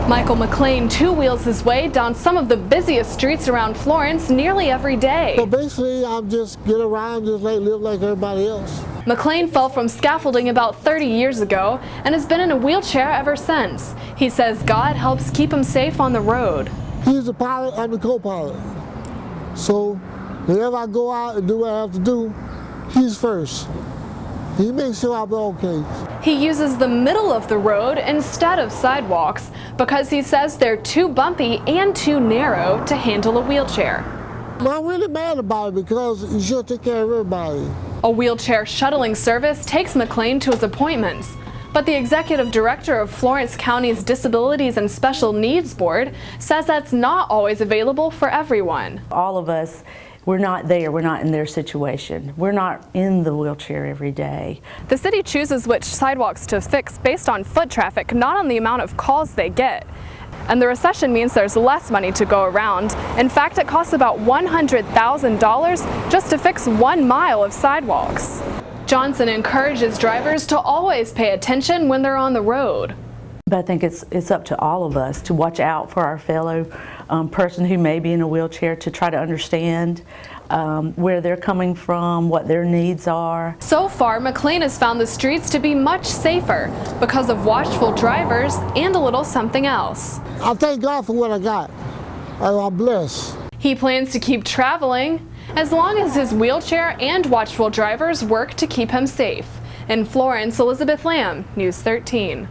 Michael McLean two-wheels his way down some of the busiest streets around Florence nearly every day. So basically, I'm just get around, just live like everybody else. McLean fell from scaffolding about 30 years ago and has been in a wheelchair ever since. He says God helps keep him safe on the road. He's the pilot, I'm the co-pilot. So whenever I go out and do what I have to do, he's first. He makes sure I'm okay. He uses the middle of the road instead of sidewalks because he says they're too bumpy and too narrow to handle a wheelchair. I'm really mad about it because you should take care of everybody. A wheelchair shuttling service takes McLean to his appointments, but the executive director of Florence County's Disabilities and Special Needs Board says that's not always available for everyone. All of us, we're not there, we're not in their situation. We're not in the wheelchair every day. The city chooses which sidewalks to fix based on foot traffic, not on the amount of calls they get. And the recession means there's less money to go around. In fact, it costs about $100,000 just to fix 1 mile of sidewalks. Johnson encourages drivers to always pay attention when they're on the road. But I think it's up to all of us to watch out for our fellow person who may be in a wheelchair, to try to understand where they're coming from, what their needs are. So far, McLean has found the streets to be much safer because of watchful drivers and a little something else. I thank God for what I got. I'm blessed. He plans to keep traveling as long as his wheelchair and watchful drivers work to keep him safe. In Florence, Elizabeth Lamb, News 13.